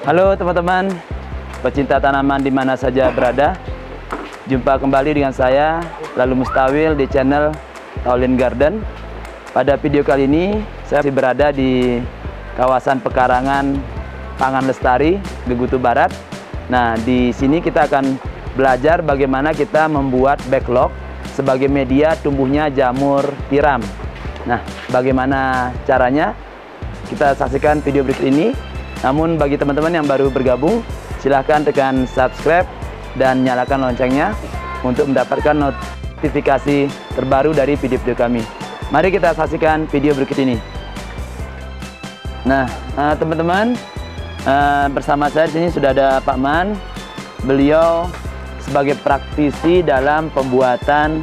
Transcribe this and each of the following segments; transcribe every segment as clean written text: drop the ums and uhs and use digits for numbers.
Halo teman-teman, pecinta tanaman di mana saja berada. Jumpa kembali dengan saya, Lalu Mustawil di channel Taulin Garden. Pada video kali ini, saya masih berada di kawasan pekarangan Pangan Lestari, Gegutu Barat. Nah, di sini kita akan belajar bagaimana kita membuat backlog sebagai media tumbuhnya jamur tiram. Nah, bagaimana caranya? Kita saksikan video berikut ini. Namun bagi teman-teman yang baru bergabung, silahkan tekan subscribe dan nyalakan loncengnya untuk mendapatkan notifikasi terbaru dari video-video kami. Mari kita saksikan video berikut ini. Nah, teman-teman, bersama saya di sini sudah ada Pak Man. Beliau sebagai praktisi dalam pembuatan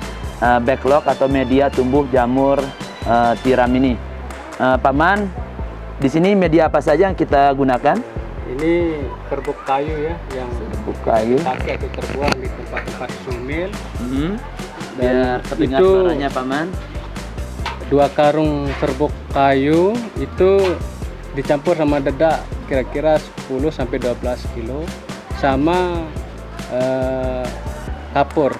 backlog atau media tumbuh jamur tiram ini. Pak Man, di sini media apa saja yang kita gunakan? Ini serbuk kayu ya, yang serbuk kayu pakai atau terbuang di tempat-tempat sumil. Biar terdengar suaranya, Pak Man. 2 karung serbuk kayu itu dicampur sama dedak kira-kira 10-12 kilo sama kapur.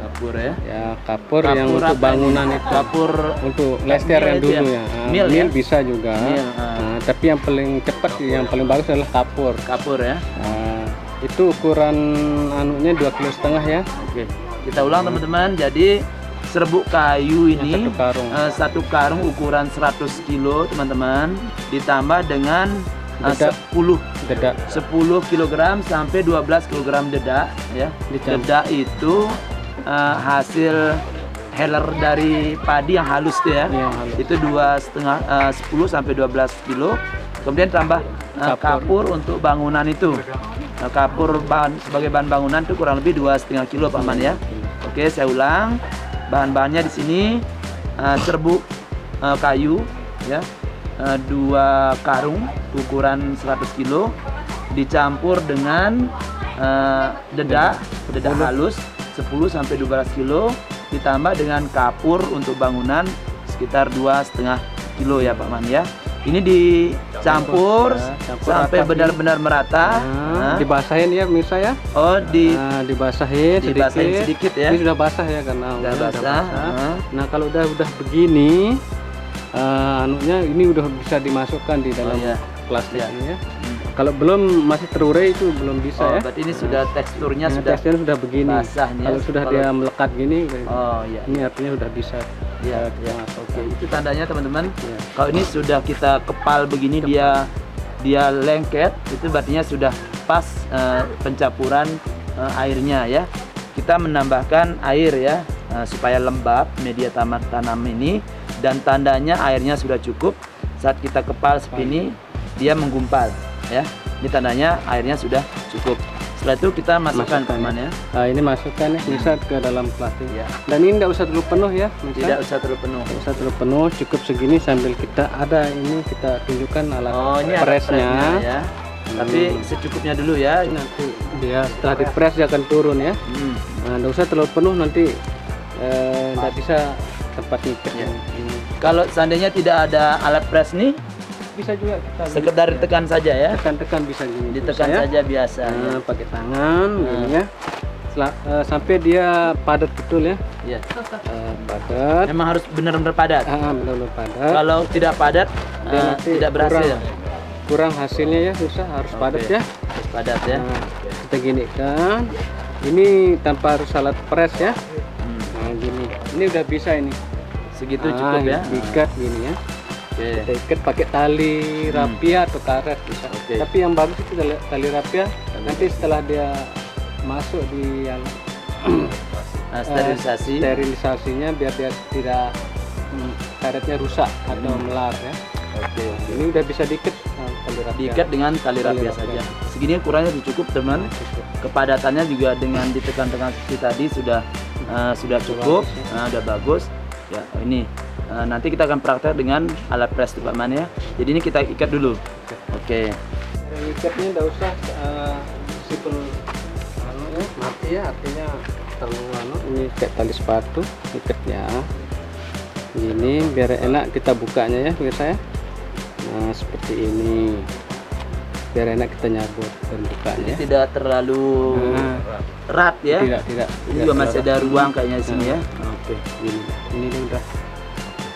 Kapur ya? Ya, kapur yang untuk bangunan itu. Kapur untuk lester yang dulu ya. Mil ya? Bisa juga. Mil, tapi yang paling cepat, yang paling bagus adalah kapur. Kapur ya. Itu ukuran anunya 2,5 kilo ya. Oke. Kita ulang teman-teman. Jadi serbuk kayu ini satu karung ukuran 100 kilo teman-teman, ditambah dengan 10 kg sampai 12 kg dedak ya. Dedak itu hasil heller dari padi yang halus tuh ya, itu 10 sampai 12 kilo. Kemudian tambah kapur untuk bangunan itu. Kapur sebagai bahan bangunan itu kurang lebih 2,5 kilo Pak Man ya. Oke, saya ulang. Bahan-bahannya di sini serbuk kayu ya, 2 karung ukuran 100 kilo dicampur dengan dedak halus 10 sampai 12 kilo, ditambah dengan kapur untuk bangunan sekitar 2,5 kilo ya Pak Man ya. Ini dicampur sampai benar-benar merata. Dibasahin ya pemirsa ya. Oh, dibasahin sedikit ya. Ini sudah basah ya, karena udah basah. Nah, kalau udah begini, anunya ini udah bisa dimasukkan di dalam plastik ini ya. Kalau belum masih terurai itu belum bisa ya. Berarti ini sudah teksturnya sudah begini. Basahnya. Kalau sudah dia melekat gini, ini artinya sudah bisa. Oke. Itu tandanya teman-teman. Kalau ini sudah kita kepal begini, dia lengket, itu berartinya sudah pas pencampuran airnya ya. Kita menambahkan air ya, supaya lembab media tanam ini, dan tandanya airnya sudah cukup. Saat kita kepal seperti ini, dia menggumpal ya. Ini tandanya airnya sudah cukup. Setelah itu kita masukkan teman ya. Nah, ini masukkan ya, bisa ke dalam plastik ya. Dan ini tidak usah terlalu penuh ya. Tidak usah terlalu penuh. Tidak usah terlalu penuh, cukup segini sambil kita kita tunjukkan alat presnya ya. Tapi secukupnya dulu ya. Nanti dia setelah dipres dia akan turun ya. Nah, tidak usah terlalu penuh, nanti tidak bisa tempat ngikat ya. Kalau seandainya tidak ada alat pres nih, bisa juga kita sekedar ditekan saja ya. Tekan bisa gini. Ditekan saja biasa. Pakai tangan gini ya. Sampai dia padat betul ya. Iya. Padat. Memang harus benar-benar padat. Benar-benar padat. Kalau tidak padat tidak berhasil. Kurang hasilnya ya, susah, harus padat ya. Harus padat ya. Kita gini kan. Ini tanpa harus alat pres ya. Nah, gini. Ini udah bisa ini. Segitu cukup ya. Diikat gini ya. Kita ikat pakai tali rapia atau karet bisa. Tapi yang bagus itu tali rapia. Nanti setelah dia masuk di yang sterilisasinya, biar dia tidak karetnya rusak atau melar ya. Ini udah bisa diikat tali rapia. Diikat dengan tali rapia saja. Segini ukurannya cukup teman. Kepadatannya juga dengan ditekan-tekan seperti tadi sudah cukup. Udah bagus ya. Ini nanti kita akan praktek dengan alat pres Pak Man ya. Jadi ini kita ikat dulu. Oke. Ikatnya tidak usah simpel mati ya, artinya terlalu ini kayak tali sepatu ikatnya. Ini biar enak kita bukanya ya pemirsa ya. Nah, seperti ini. biar enak kita nyabut dan bukanya. Jadi tidak terlalu erat ya. Tidak. Ini juga masih ada ruang kayaknya di sini ya. Oke. Ini udah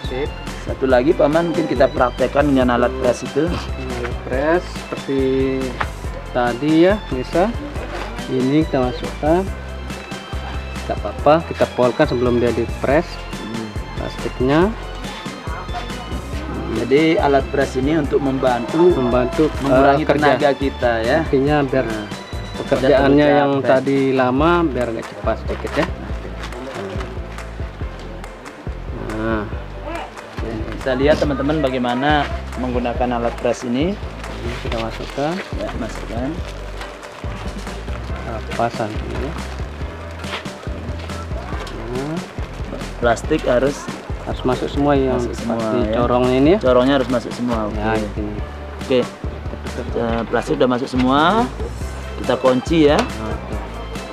sip. Satu lagi Paman mungkin kita praktekkan dengan alat pres itu. Alat pres seperti tadi ya, bisa. Ini kita masukkan. Tidak apa-apa, kita polkan sebelum dia dipres plastiknya. Jadi alat pres ini untuk membantu mengurangi tenaga kita ya. Artinya biar pekerjaannya yang tadi lama biar agak cepat sedikit ya. Nah, kita lihat teman-teman bagaimana menggunakan alat pres ini. ini kita masukkan. Ya, masukkan. Pasan ini. Nah, plastik harus masuk semua yang masuk semua, di ya. corongnya ini ya. Corongnya harus masuk semua. Oke. Ya, ini. Oke. Plastik udah masuk semua. Kita kunci ya. Oke.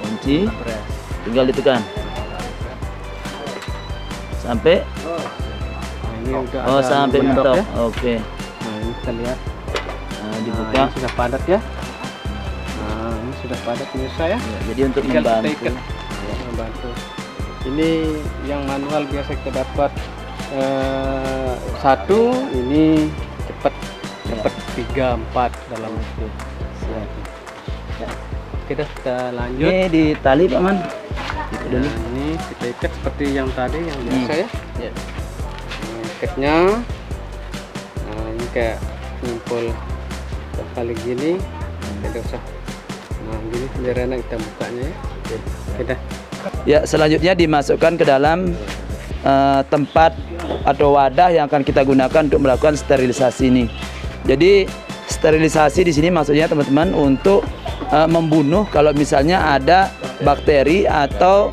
Kunci. Tinggal ditekan. Sampai Nah, ini udah sampai mentok. ya. Oke. Nah, ini kita lihat. Nah, Nah, dibuka. ini sudah padat ya. Nah, ini sudah padat pemirsa ya. Ya, jadi untuk Tinggal kita membantu. ikat. Membantu. Ini yang manual biasa kita dapat satu, ini cepat 3, 4 dalam itu. Siap. Ya. Kita lanjut. Ini di tali Paman. Itu dulu. Nah, ini kita ikat seperti yang tadi yang biasa ya. Ya. Nah, ikatnya. Nah, ini kayak ngumpul kali gini. Tidak usah. Nah, gini biar enak kita bukanya ya. Kita. Ya, selanjutnya dimasukkan ke dalam tempat atau wadah yang akan kita gunakan untuk melakukan sterilisasi ini. Jadi sterilisasi di sini maksudnya teman-teman untuk membunuh kalau misalnya ada bakteri atau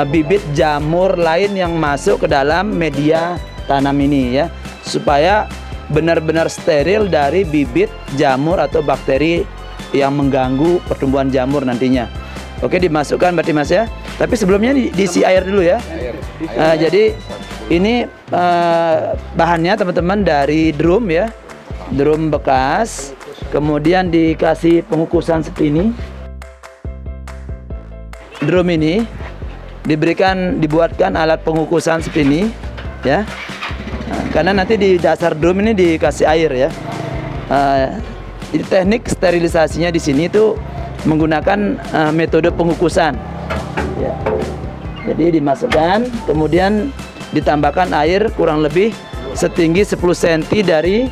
bibit jamur lain yang masuk ke dalam media tanam ini ya, supaya benar-benar steril dari bibit jamur atau bakteri yang mengganggu pertumbuhan jamur nantinya. Oke, dimasukkan berarti Mas ya. Tapi sebelumnya diisi air dulu ya. Jadi ini bahannya teman-teman dari drum ya, drum bekas. Kemudian dikasih pengukusan seperti ini. Drum ini dibuatkan alat pengukusan seperti ini ya. Karena nanti di dasar drum ini dikasih air ya. Jadi teknik sterilisasinya di sini itu menggunakan metode pengukusan. Ya. Jadi dimasukkan, kemudian ditambahkan air kurang lebih setinggi 10 cm dari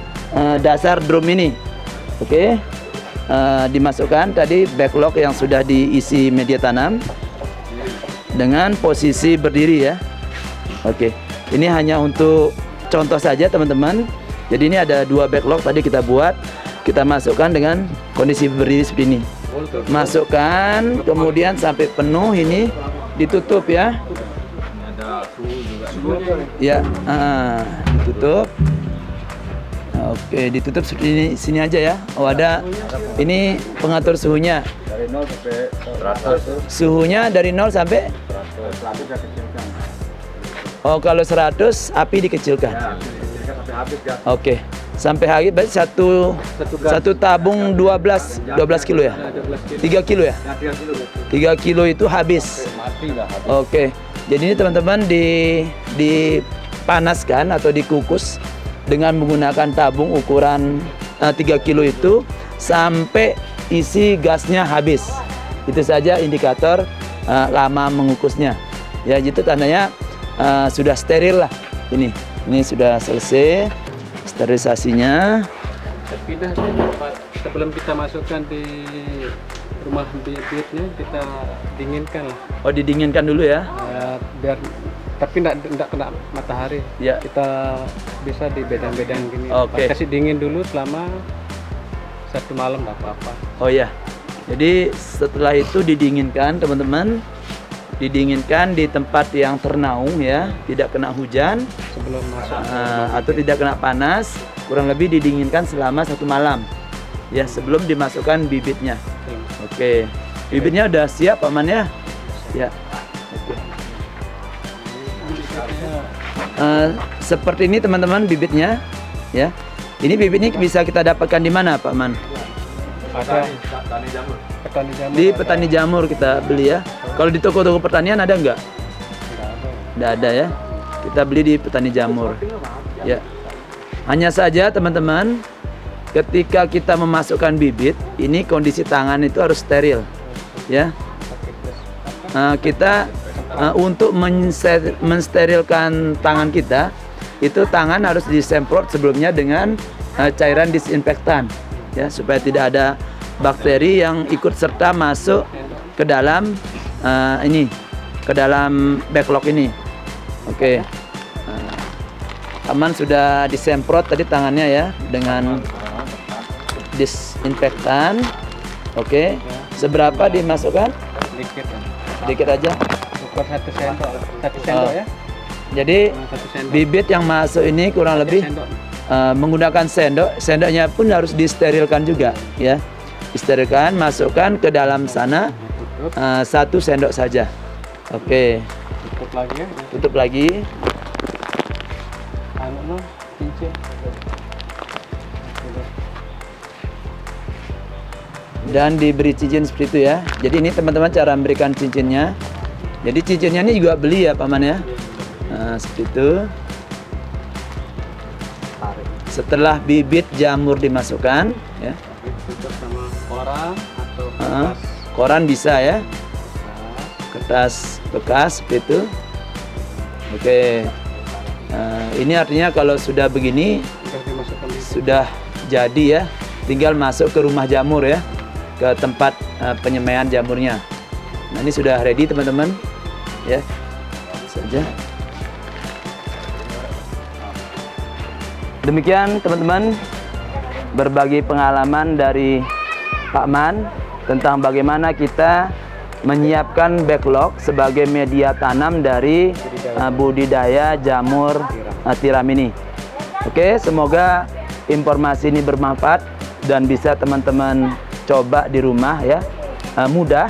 dasar drum ini. Oke, dimasukkan tadi backlog yang sudah diisi media tanam dengan posisi berdiri ya. Oke, ini hanya untuk contoh saja teman-teman. Jadi ini ada 2 backlog tadi kita buat, kita masukkan dengan kondisi berdiri seperti ini. Masukkan, kemudian sampai penuh ini ditutup ya. Ya, ditutup. Oke, ditutup seperti ini, sini aja ya. Oh, ada ini pengatur suhunya. Dari 0 sampai 100. Suhunya dari 0 sampai 100 kecilkan. Oh, kalau 100 api dikecilkan. Ya, dikecilkan sampai habis gas. Oke. Sampai habis berarti satu tabung 12 kilo ya? 3 kilo ya? 3 kilo itu habis. Mati lah habis. Oke. Jadi ini teman-teman dipanaskan atau dikukus dengan menggunakan tabung ukuran 3 kilo itu sampai isi gasnya habis. Itu saja indikator lama mengukusnya. Ya, gitu tandanya sudah steril lah. Ini sudah selesai sterilisasinya. Pindah sebelum kita masukkan di rumah bibitnya, kita dinginkan lah. Oh, didinginkan dulu ya? Biar tapi enggak kena matahari. Ya. Kita bisa di bedang-bedang gini. Oke. Kasih dingin dulu selama 1 malam enggak apa-apa. Oh ya. Jadi setelah itu didinginkan teman-teman. Didinginkan di tempat yang ternaung ya, tidak kena hujan Sebelum masuk atau tidak kena panas. Kurang lebih didinginkan selama 1 malam ya, sebelum dimasukkan bibitnya. Oke. Bibitnya udah siap Paman ya? Ya. Oke. Seperti ini teman-teman bibitnya ya. Ini bibitnya bisa kita dapatkan di mana Pak Man? Ada Petani jamur. petani jamur. Di ada. petani jamur kita beli ya. Kalau di toko-toko pertanian ada nggak? Nggak ada. Nggak ada ya. Kita beli di petani jamur. Ya. Hanya saja teman-teman, ketika kita memasukkan bibit, ini kondisi tangan itu harus steril, ya. Kita untuk mensterilkan tangan kita, itu tangan harus disemprot sebelumnya dengan cairan disinfektan, ya, supaya tidak ada bakteri yang ikut serta masuk ke dalam ke dalam backlog ini. Oke. Aman, sudah disemprot tadi tangannya ya dengan disinfektan. Oke. Seberapa dimasukkan? Sedikit. Sedikit aja. Ukur 1 sendok. 1 sendok ya. Jadi 1 sendok. bibit yang masuk ini kurang lebih menggunakan sendok. Sendoknya pun harus disterilkan juga ya. Disterilkan, masukkan ke dalam sana. Tutup. 1 sendok saja. Oke. Tutup lagi ya. Tutup lagi. Anu no, cincin. Dan diberi cincin seperti itu ya. Jadi ini teman-teman cara memberikan cincinnya. Jadi cincinnya ini juga beli ya Paman ya. Nah, seperti itu. Setelah bibit jamur dimasukkan ya. Tutup sama koran atau Ah, kertas. koran bisa ya. Kertas. Kertas bekas seperti itu. Oke. Ini artinya kalau sudah begini Sudah dimasukkan di sudah jadi ya. Tinggal masuk ke rumah jamur ya. Ke tempat penyemaian jamurnya. Nah, ini sudah ready teman-teman. Ya. Saja. Demikian teman-teman, berbagi pengalaman dari Pak Man tentang bagaimana kita menyiapkan backlog sebagai media tanam dari budidaya jamur tiram ini. Oke, semoga informasi ini bermanfaat dan bisa teman-teman coba di rumah ya. Mudah,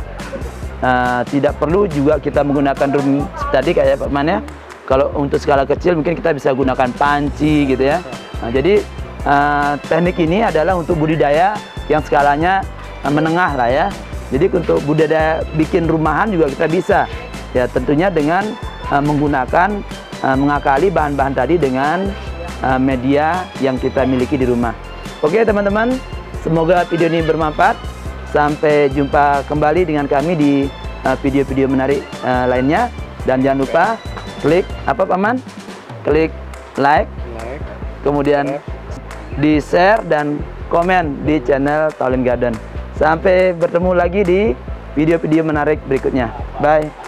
tidak perlu juga kita menggunakan drum tadi kayak Pak Man ya. Kalau untuk skala kecil mungkin kita bisa gunakan panci gitu ya. Nah, jadi teknik ini adalah untuk budidaya yang skalanya menengah lah ya. Jadi untuk budidaya bikin rumahan juga kita bisa ya, tentunya dengan menggunakan mengakali bahan-bahan tadi dengan media yang kita miliki di rumah. Oke teman-teman, semoga video ini bermanfaat. Sampai jumpa kembali dengan kami di video-video menarik lainnya. Dan jangan lupa klik apa Paman? Klik like, kemudian di share dan komen di channel Taolin Garden. Sampai bertemu lagi di video-video menarik berikutnya. Bye.